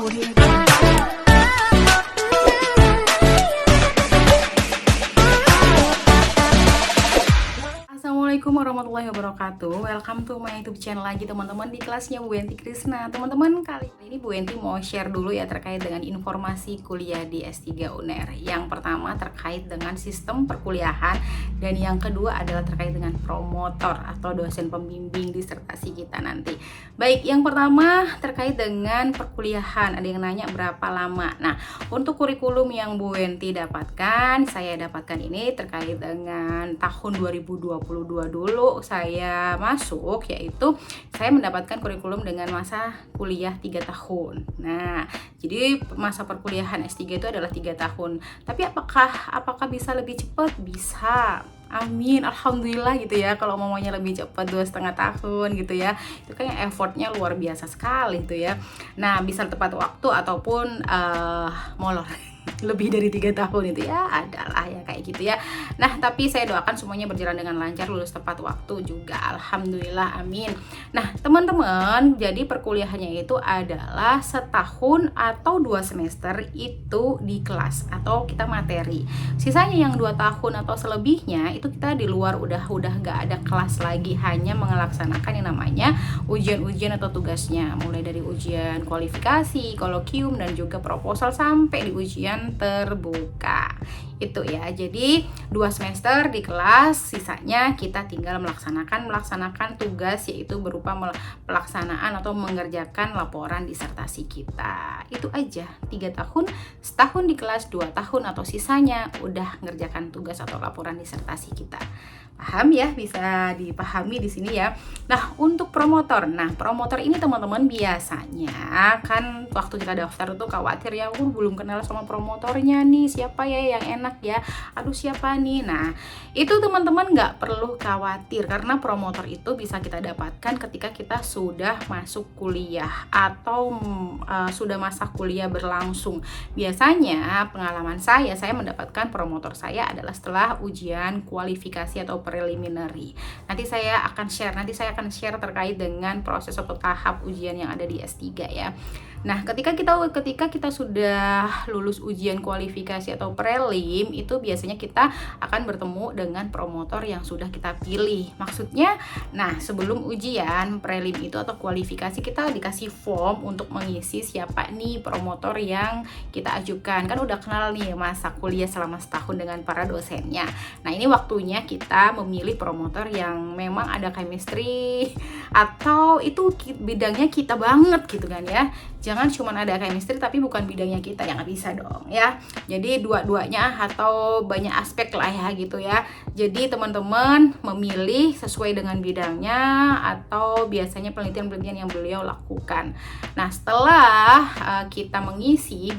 Assalamualaikum warahmatullahi wabarakatuh. Welcome to my YouTube channel lagi teman-teman, di kelasnya Bu Enti Krisna. Teman-teman, kali ini Bu Enti mau share dulu ya terkait dengan informasi kuliah di S3 UNER. Yang pertama terkait dengan sistem perkuliahan, dan yang kedua adalah terkait dengan promotor atau dosen pembimbing disertasi kita nanti. Baik, yang pertama terkait dengan perkuliahan. Ada yang nanya berapa lama. Nah, untuk kurikulum yang Bu Enti dapatkan, saya dapatkan ini terkait dengan tahun 2022 dulu saya masuk, yaitu saya mendapatkan kurikulum dengan masa kuliah 3 tahun. Nah, jadi masa perkuliahan S3 itu adalah 3 tahun. Tapi apakah bisa lebih cepat? Bisa. Amin, alhamdulillah gitu ya. Kalau maunya lebih cepat 2,5 tahun gitu ya, itu kayak effortnya luar biasa sekali gitu ya. Nah, bisa tepat waktu ataupun molor lebih dari 3 tahun itu ya, adalah ya kayak gitu ya. Nah, tapi saya doakan semuanya berjalan dengan lancar, lulus tepat waktu juga, alhamdulillah, amin. Nah, teman-teman, jadi perkuliahannya itu adalah setahun atau 2 semester itu di kelas atau kita materi. Sisanya yang 2 tahun atau selebihnya itu kita di luar, udah gak ada kelas lagi, hanya melaksanakan yang namanya ujian-ujian atau tugasnya, mulai dari ujian kualifikasi, kolokium, dan juga proposal sampai di ujian terbuka itu ya. Jadi 2 semester di kelas, sisanya kita tinggal melaksanakan tugas, yaitu berupa pelaksanaan atau mengerjakan laporan disertasi kita. Itu aja, 3 tahun, setahun di kelas, 2 tahun atau sisanya udah ngerjakan tugas atau laporan disertasi kita. Paham ya? Bisa dipahami di sini ya. Nah, untuk promotor. Nah, promotor ini teman-teman biasanya kan waktu kita daftar tuh khawatir ya, belum kenal sama promotornya nih, siapa ya yang enak ya, aduh siapa nih. Nah, itu teman-teman nggak perlu khawatir, karena promotor itu bisa kita dapatkan ketika kita sudah masuk kuliah atau sudah masa kuliah berlangsung. Biasanya pengalaman saya mendapatkan promotor saya adalah setelah ujian kualifikasi atau preliminary. Nanti saya akan share terkait dengan proses atau tahap ujian yang ada di S3 ya. Nah, ketika kita sudah lulus ujian kualifikasi atau prelim, itu biasanya kita akan bertemu dengan promotor yang sudah kita pilih. Maksudnya, nah sebelum ujian prelim itu atau kualifikasi, kita dikasih form untuk mengisi siapa nih promotor yang kita ajukan. Kan udah kenal nih masa kuliah selama setahun dengan para dosennya. Nah, ini waktunya kita memilih promotor yang memang ada chemistry atau itu bidangnya kita banget gitu kan ya. Jangan cuma ada chemistry tapi bukan bidangnya kita, yang nggak bisa dong ya. Jadi dua-duanya atau banyak aspek lah ya gitu ya. Jadi teman-teman memilih sesuai dengan bidangnya atau biasanya penelitian-penelitian yang beliau lakukan. Nah, setelah kita mengisi,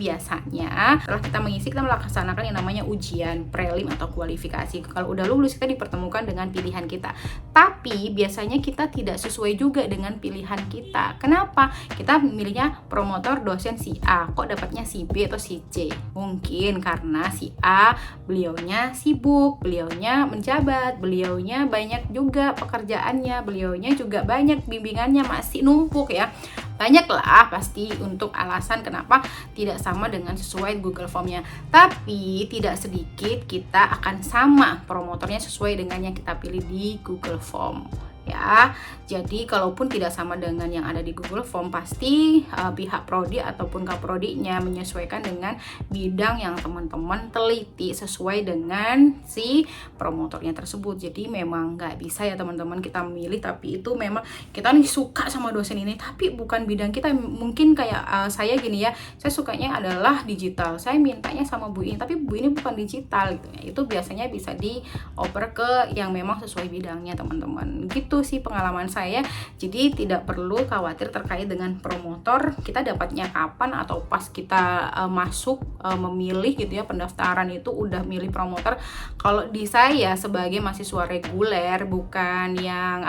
kita melaksanakan yang namanya ujian prelim atau kualifikasi. Kalau udah lulus, kita dipertemukan dengan pilihan kita. Tapi biasanya kita tidak sesuai juga dengan pilihan kita. Kenapa? Kita memilihnya promotor dosen si A, kok dapatnya si B atau si C? Mungkin karena si A beliaunya sibuk, beliaunya menjabat, beliaunya banyak juga pekerjaannya, beliaunya juga banyak bimbingannya, masih numpuk ya. Banyak lah pasti untuk alasan kenapa tidak sama dengan sesuai Google Form-nya. Tapi tidak sedikit kita akan sama promotornya sesuai dengan yang kita pilih di Google Form ya. Jadi kalaupun tidak sama dengan yang ada di Google Form, pasti pihak prodi ataupun kaprodinya menyesuaikan dengan bidang yang teman-teman teliti sesuai dengan si promotornya tersebut. Jadi memang nggak bisa ya teman-teman kita memilih, tapi itu memang kita nih suka sama dosen ini tapi bukan bidang kita. Mungkin kayak saya gini ya, saya sukanya adalah digital, saya mintanya sama Bu ini tapi Bu ini bukan digital gitu ya. Itu biasanya bisa dioper ke yang memang sesuai bidangnya teman-teman gitu sih pengalaman saya. Jadi tidak perlu khawatir terkait dengan promotor, kita dapatnya kapan atau pas kita masuk memilih gitu ya, pendaftaran itu udah milih promotor. Kalau di saya sebagai mahasiswa reguler, bukan yang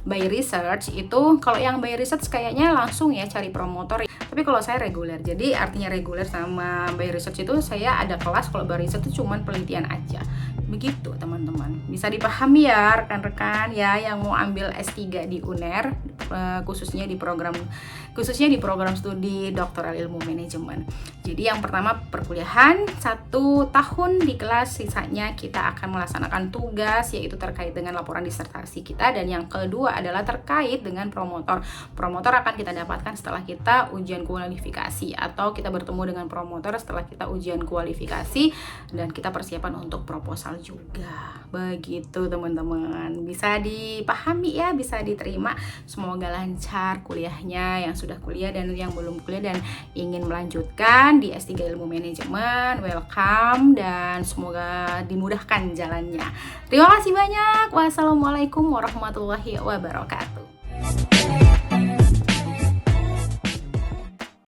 by research, itu kalau yang by research kayaknya langsung ya cari promotor. Tapi kalau saya reguler, jadi artinya reguler sama by research itu saya ada kelas, kalau by research itu cuman penelitian aja. Begitu teman-teman, bisa dipahami ya rekan-rekan ya yang mau ambil S3 di UNER, khususnya di program studi doktoral ilmu manajemen. Jadi yang pertama perkuliahan 1 tahun di kelas, sisanya kita akan melaksanakan tugas yaitu terkait dengan laporan disertasi kita, dan yang kedua adalah terkait dengan promotor. Promotor akan kita dapatkan setelah kita ujian kualifikasi, atau kita bertemu dengan promotor setelah kita ujian kualifikasi dan kita persiapan untuk proposal juga. Begitu teman-teman, bisa dipahami ya, bisa diterima. Semoga lancar kuliahnya yang sudah kuliah dan yang belum kuliah dan ingin melanjutkan di S3 ilmu manajemen, welcome dan semoga dimudahkan jalannya. Terima kasih banyak. Wassalamualaikum warahmatullahi wabarakatuh.